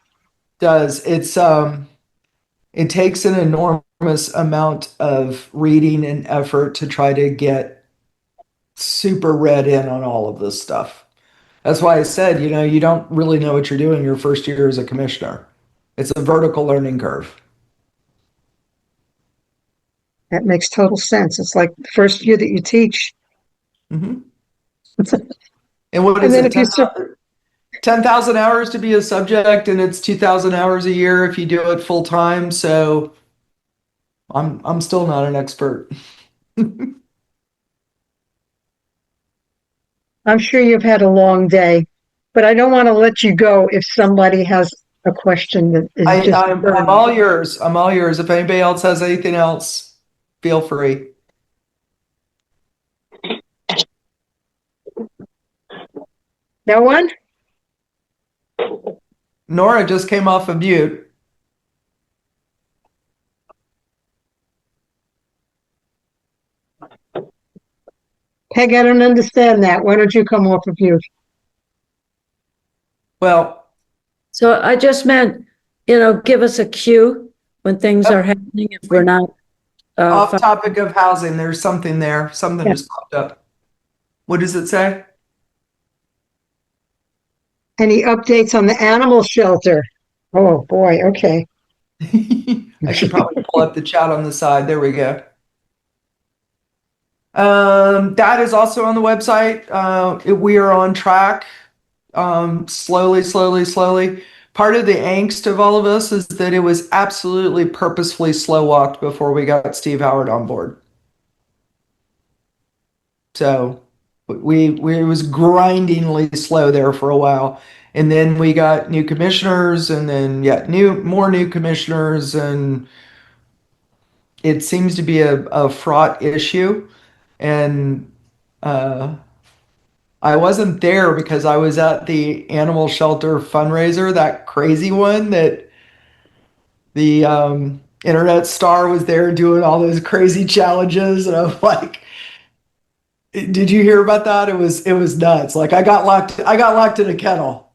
It takes an enormous amount of reading and effort to try to get super read in on all of this stuff. That's why I said, you don't really know what you're doing your first year as a commissioner. It's a vertical learning curve. That makes total sense. It's like the first year that you teach. Hmm. And what And is then it? if you 10,000 hours to be a subject, and it's 2,000 hours a year if you do it full time. So I'm still not an expert. I'm sure you've had a long day, but I don't want to let you go if somebody has a question that is just I'm burning. all yours. I'm all yours. If anybody else has anything else, feel free. No one? Nora just came off of mute. Peg, I don't understand that. Why don't you come off of mute? Well, So I just meant, give us a cue when things are happening if we're not. off topic of housing, there's something there. Something Yeah. just popped up. What does it say? Any updates on the animal shelter? Oh boy, okay. I should probably pull up the chat on the side. There we go. That is also on the website. We are on track. Slowly, slowly, slowly. Part of the angst of all of us is that it was absolutely purposefully slow walked before we got Steve Howard on board. So we it was grindingly slow there for a while. And then we got new commissioners, and then more new commissioners, and it seems to be a fraught issue. And I wasn't there because I was at the animal shelter fundraiser, that crazy one that the Internet star was there doing all those crazy challenges, and I'm like, did you hear about that? It was nuts. Like I got locked in a kennel.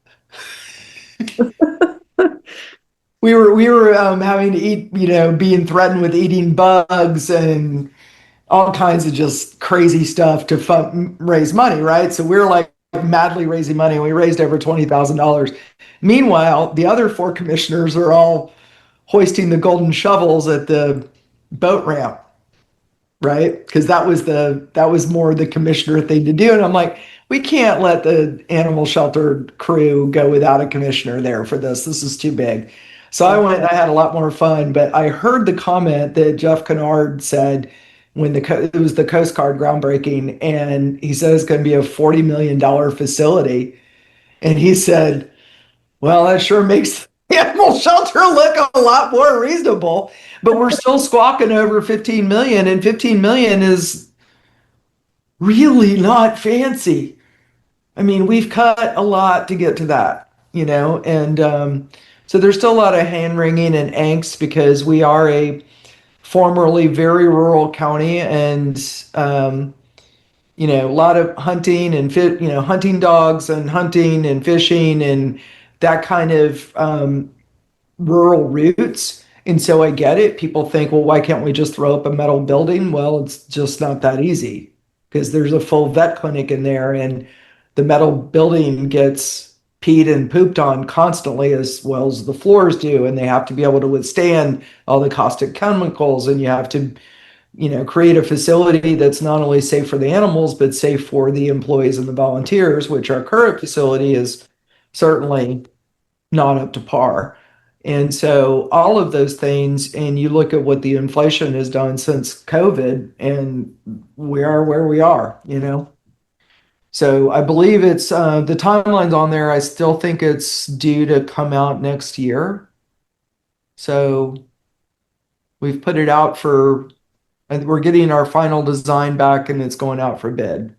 We were having to eat, being threatened with eating bugs and all kinds of just crazy stuff to raise money, right? So we were like madly raising money. We raised over $20,000. Meanwhile, the other four commissioners are all hoisting the golden shovels at the boat ramp, right? Because that was more the commissioner thing to do. And I'm like, we can't let the animal shelter crew go without a commissioner there for this. This is too big. So I went and I had a lot more fun. But I heard the comment that Jeff Kennard said when it was the Coast Guard groundbreaking, and he said it's going to be a $40 million facility. And he said, well, that sure makes the animal shelter look a lot more reasonable, but we're still squawking over 15 million, and 15 million is really not fancy. I mean, we've cut a lot to get to that, and so there's still a lot of hand wringing and angst because we are a formerly very rural county, and a lot of hunting and hunting dogs and hunting and fishing and that kind of rural roots. And so I get it. People think, well, why can't we just throw up a metal building? Well, it's just not that easy because there's a full vet clinic in there, and the metal building gets peed and pooped on constantly as well as the floors do. And they have to be able to withstand all the caustic chemicals. And you have to, create a facility that's not only safe for the animals, but safe for the employees and the volunteers, which our current facility is certainly not up to par. And so all of those things, and you look at what the inflation has done since COVID, and we are where we are. So I believe it's the timeline's on there. I still think it's due to come out next year. So we've put it out and we're getting our final design back, and it's going out for bid.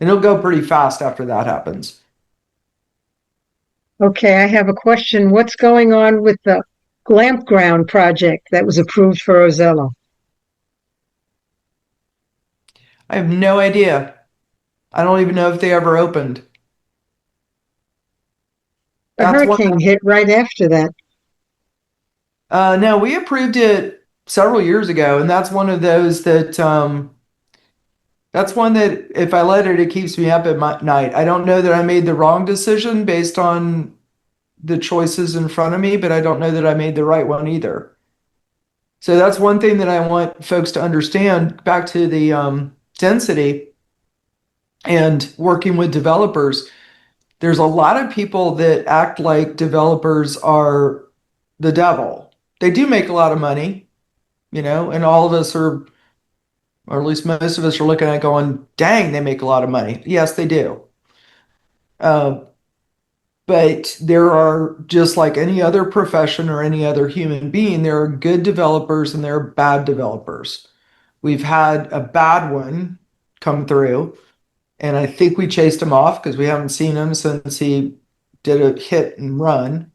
And it'll go pretty fast after that happens. Okay, I have a question. What's going on with the Glamp Ground project that was approved for Ozello? I have no idea. I don't even know if they ever opened. The That's one. hurricane hit right after that. No, we approved it several years ago, and that's one of those that's one that if I let it, it keeps me up at night. I don't know that I made the wrong decision based on the choices in front of me, but I don't know that I made the right one either. So that's one thing that I want folks to understand. Back to the density and working with developers, there's a lot of people that act like developers are the devil. They do make a lot of money, and all of us are, or at least most of us are looking at it going, dang, they make a lot of money. Yes, they do. Uh, but there are, just like any other profession or any other human being, there are good developers and there are bad developers. We've had a bad one come through, and I think we chased him off because we haven't seen him since he did a hit and run.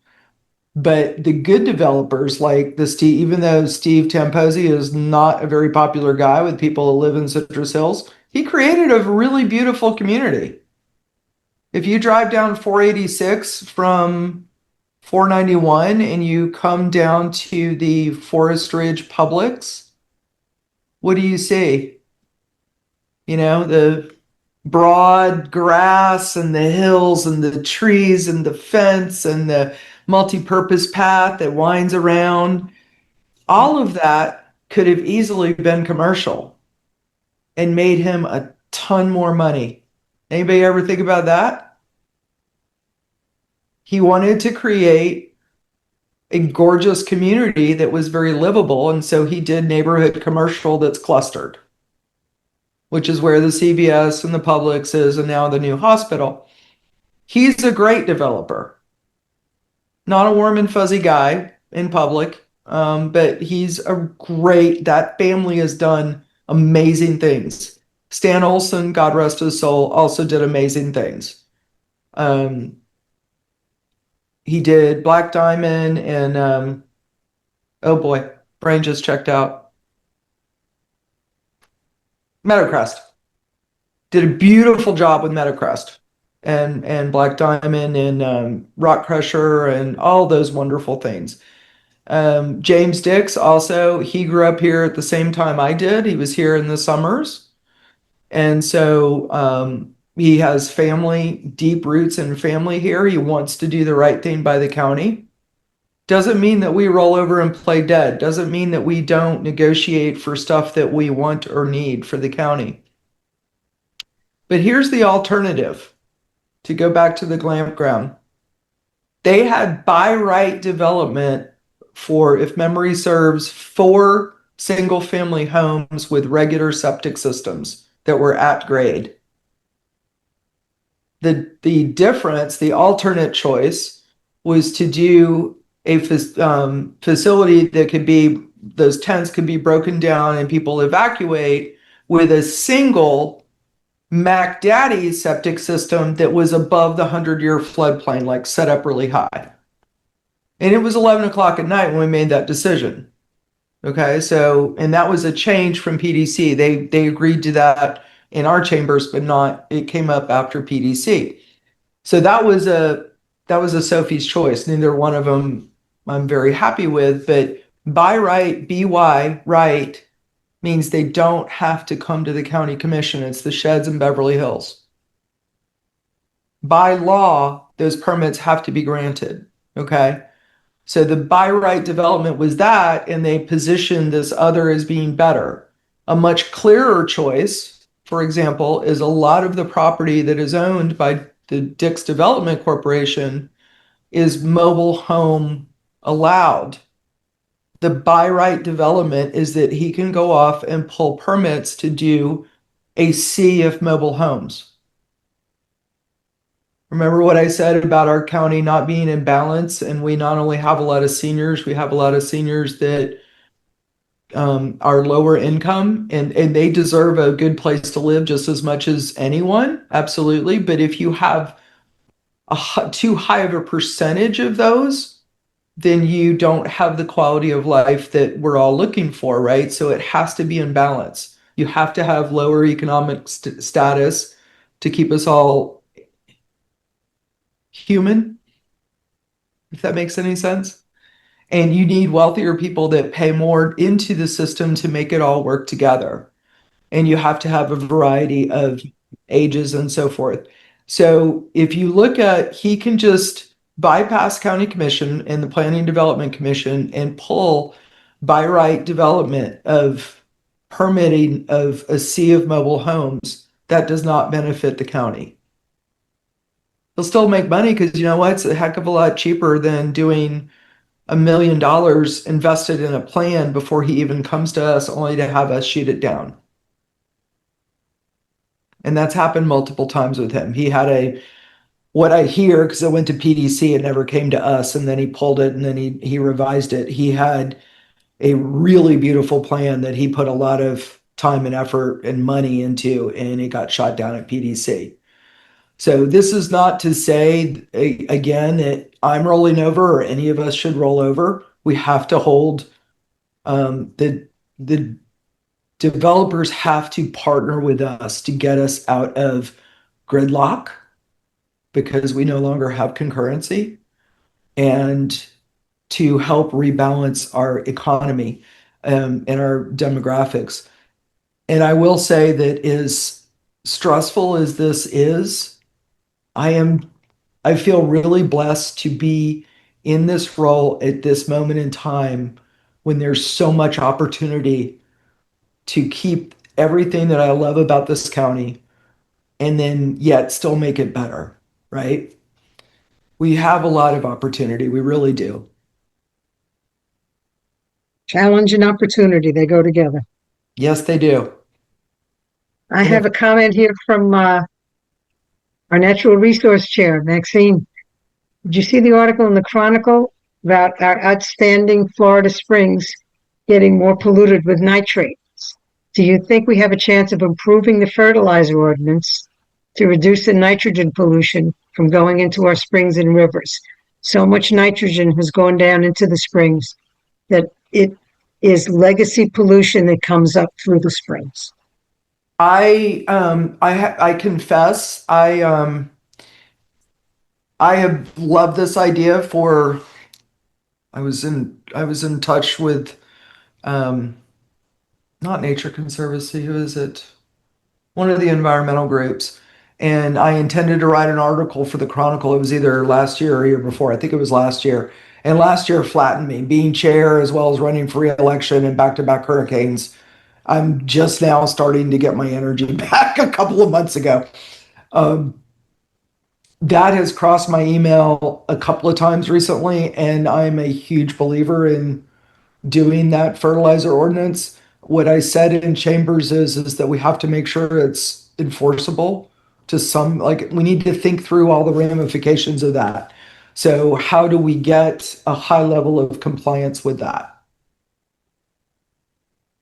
But the good developers, like the Steve, even though Steve Tamposi is not a very popular guy with people who live in Citrus Hills, he created a really beautiful community. If you drive down 486 from 491 and you come down to the Forest Ridge Publix, what do you see? The broad grass and the hills and the trees and the fence and the multi-purpose path that winds around. All of that could have easily been commercial and made him a ton more money. Anybody ever think about that? He wanted to create a gorgeous community that was very livable, and so he did neighborhood commercial that's clustered, which is where the CVS and the Publix is, and now the new hospital. He's a great developer, not a warm and fuzzy guy in public, but he's that family has done amazing things. Stan Olson, God rest his soul, also did amazing things. He did Black Diamond and, oh boy, Brain just checked out. Meadowcrest did a beautiful job with Meadowcrest and Black Diamond and Rock Crusher and all those wonderful things. James Dix also, he grew up here at the same time I did. He was here in the summers. And so he has family, deep roots and family here. He wants to do the right thing by the county. Doesn't mean that we roll over and play dead. Doesn't mean that we don't negotiate for stuff that we want or need for the county. But here's the alternative, to go back to the Glamp ground. They had by right development for, if memory serves, 4 single family homes with regular septic systems that were at grade. The difference, the alternate choice, was to do a facility that could be, those tents could be broken down and people evacuate with a single Mac Daddy's septic system that was above the 100-year floodplain, like set up really high. And it was 11 o'clock at night when we made that decision. Okay, so, and that was a change from PDC. They agreed to that in our chambers, but not, it came up after PDC. So that was a Sophie's choice. Neither one of them I'm very happy with, but by right, BY right, means they don't have to come to the county commission. It's the sheds in Beverly Hills. By law, those permits have to be granted. Okay. So the by right development was that, and they positioned this other as being better. A much clearer choice, for example, is a lot of the property that is owned by the Dix Development Corporation is mobile home allowed. The by right development is that he can go off and pull permits to do a sea of mobile homes. Remember what I said about our county not being in balance, and we not only have a lot of seniors, we have a lot of seniors that are lower income, and they deserve a good place to live just as much as anyone, absolutely. But if you have too high of a percentage of those, then you don't have the quality of life that we're all looking for, right? So it has to be in balance. You have to have lower economic status to keep us all human, if that makes any sense. And you need wealthier people that pay more into the system to make it all work together. And you have to have a variety of ages and so forth. So if you look at, he can just bypass county commission and the planning development commission and pull by right development of permitting of a sea of mobile homes that does not benefit the county. He'll still make money because you know what? It's a heck of a lot cheaper than doing $1 million invested in a plan before he even comes to us, only to have us shoot it down. And that's happened multiple times with him. He had what I hear, because it went to PDC, it never came to us, and then he pulled it and then he revised it. He had a really beautiful plan that he put a lot of time and effort and money into, and it got shot down at PDC. So this is not to say, again, that I'm rolling over or any of us should roll over. We have to hold, the developers have to partner with us to get us out of gridlock because we no longer have concurrency, and to help rebalance our economy and our demographics. And I will say that as stressful as this is, I feel really blessed to be in this role at this moment in time when there's so much opportunity to keep everything that I love about this county and then yet still make it better, right? We have a lot of opportunity. We really do. Challenge and opportunity, they go together. Yes, they do. I have a comment here from our natural resource chair, Maxine. Did you see the article in the Chronicle about our outstanding Florida springs getting more polluted with nitrates? Do you think we have a chance of improving the fertilizer ordinance to reduce the nitrogen pollution from going into our springs and rivers? So much nitrogen has gone down into the springs that it is legacy pollution that comes up through the springs. I confess I have loved this idea for I was in touch with um not Nature Conservancy, who is it? One of the environmental groups. And I intended to write an article for the Chronicle. It was either last year or year before. I think it was last year. And last year flattened me, being chair as well as running for re-election and back-to-back hurricanes. I'm just now starting to get my energy back a couple of months ago. Um, that has crossed my email a couple of times recently, and I'm a huge believer in doing that fertilizer ordinance. What I said in chambers is that we have to make sure it's enforceable to some, like we need to think through all the ramifications of that. So how do we get a high level of compliance with that?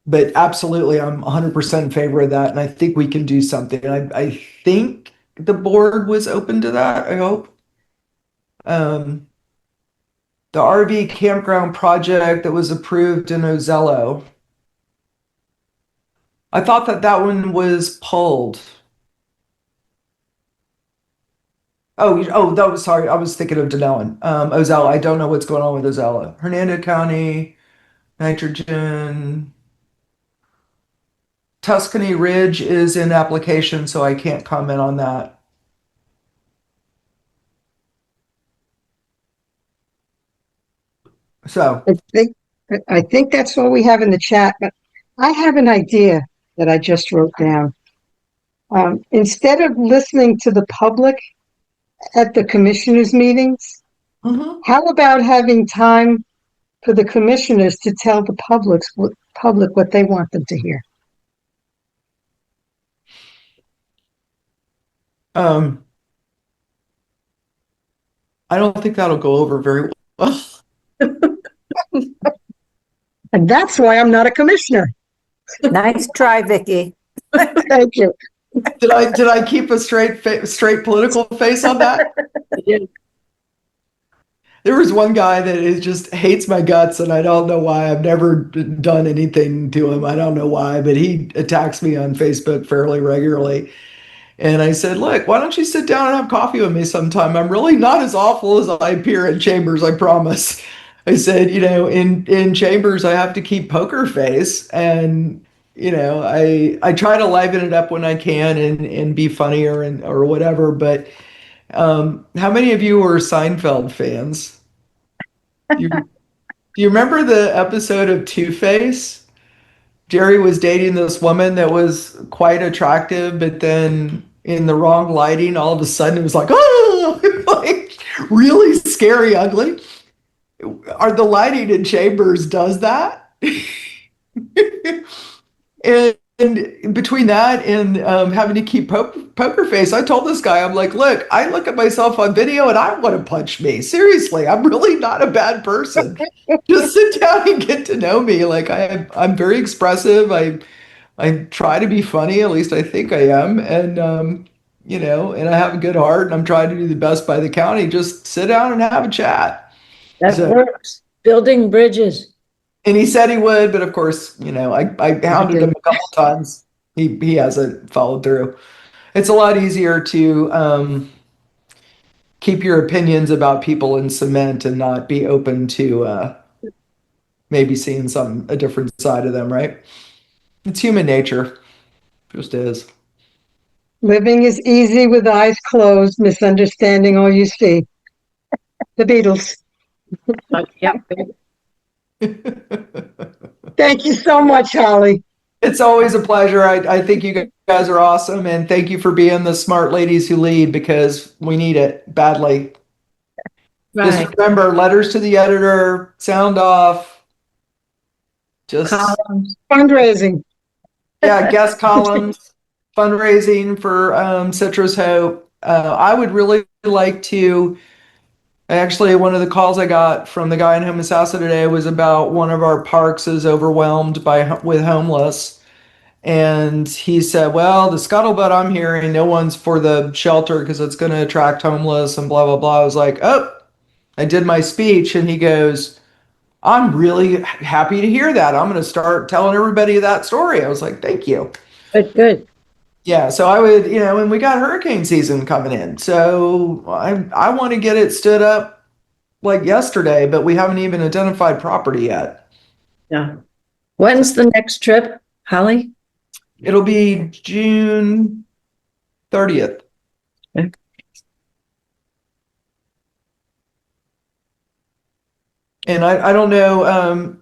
But absolutely, I'm 100% in favor of that, and I think we can do something. I think the board was open to that, I hope. Um, the RV campground project that was approved in Ozello, I thought that that one was pulled. Oh, that was sorry. I was thinking of Denellen. Ozella. I don't know what's going on with Ozella. Hernando County, nitrogen. Tuscany Ridge is in application, so I can't comment on that. So, I think that's all we have in the chat, but I have an idea that I just wrote down. Instead of listening to the public at the commissioners' meetings, mhm. how about having time for the commissioners to tell the public what they want them to hear? um, I don't think that'll go over very well. And that's why I'm not a commissioner. Nice try, Vicky. Thank you. Did I keep a straight political face on that? There was one guy that is just hates my guts, and I don't know why. I've never done anything to him. I don't know why, but he attacks me on Facebook fairly regularly. And I said, "Look, why don't you sit down and have coffee with me sometime? I'm really not as awful as I appear in chambers, I promise." I said, in chambers, I have to keep poker face, and I try to liven it up when I can and be funnier and or whatever. But how many of you were Seinfeld fans? Do you remember the episode of Two Face? Jerry was dating this woman that was quite attractive, but then in the wrong lighting, all of a sudden it was like, oh, like really scary, ugly. Are the lighting in chambers does that? And between that and having to keep poker face, I told this guy, I'm like, look, I look at myself on video and I want to punch me. Seriously, I'm really not a bad person. Just sit down and get to know me. Like I'm very expressive. I try to be funny. At least I think I am. And and I have a good heart. And I'm trying to do the best by the county. Just sit down and have a chat. That So- works. Building bridges. And he said he would, but of course, I hounded him a couple times. He hasn't followed through. It's a lot easier to keep your opinions about people in cement and not be open to maybe seeing a different side of them, right? It's human nature. Just is. Living is easy with eyes closed, misunderstanding all you see. The Beatles. Yep. Thank you so much, Holly. It's always a pleasure. I think you guys are awesome, and thank you for being the smart ladies who lead because we need it badly. Just Right. remember, letters to the editor, sound off. Just Columns. Fundraising. yeah, guest columns, fundraising for Citrus Hope. I would really like to. Actually, one of the calls I got from the guy in Homosassa today was about one of our parks is overwhelmed with homeless. And he said, well, the scuttlebutt I'm hearing, no one's for the shelter because it's going to attract homeless and blah, blah, blah. I was like, oh, I did my speech. And he goes, I'm really happy to hear that. I'm going to start telling everybody that story. I was like, thank you. Good, good. Yeah, so I would, and we got hurricane season coming in. So I want to get it stood up like yesterday, but we haven't even identified property yet. Yeah. When's the next trip, Holly? It'll be June 30th. Okay. And I don't know,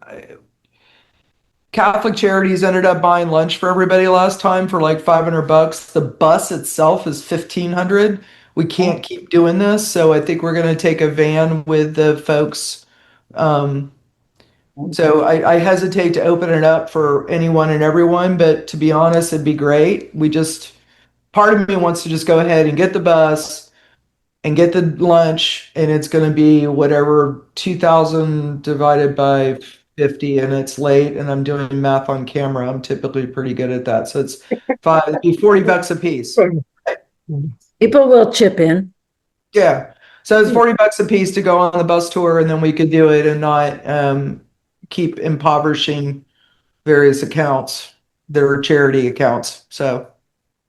Catholic Charities ended up buying lunch for everybody last time for like $500. The bus itself is 1,500. We can't keep doing this, so I think we're going to take a van with the folks. So I hesitate to open it up for anyone and everyone, but to be honest, it'd be great. Part of me wants to just go ahead and get the bus and get the lunch, and it's going to be whatever 2,000 divided by 50, and it's late, and I'm doing math on camera. I'm typically pretty good at that. So it's it'd be $40 a piece. People will chip in. Yeah. So it's $40 a piece to go on the bus tour, and then we could do it and not keep impoverishing various accounts that are charity accounts. So,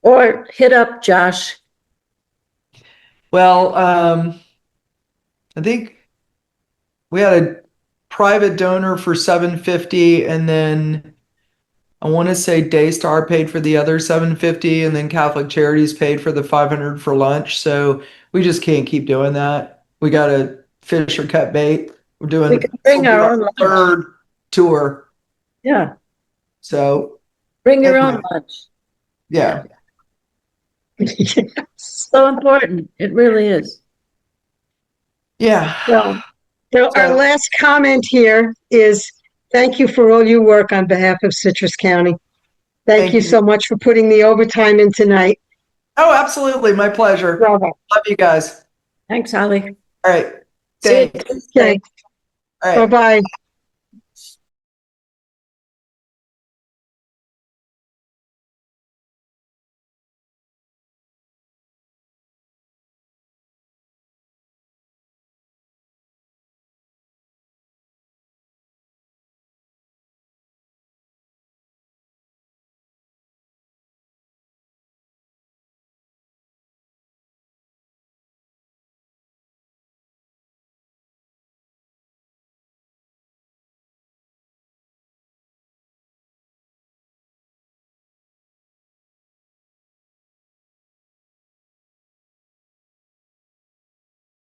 Or hit up Josh. well, I think we had a private donor for 750, and then I want to say Daystar paid for the other 750, and then Catholic Charities paid for the 500 for lunch. So we just can't keep doing that. We got to fish or cut bait. We're doing We can bring this will be our own lunch. third tour. Yeah, So bring your anyway, own lunch. yeah. So important. It really is. Yeah. So, our So last comment here is thank you for all your work on behalf of Citrus County. Thank you so much for putting the overtime in tonight. Oh, absolutely. My pleasure. Bravo. Love you guys. Thanks, Holly. All right. See you Thanks. Tuesday. Okay. All right. Bye-bye.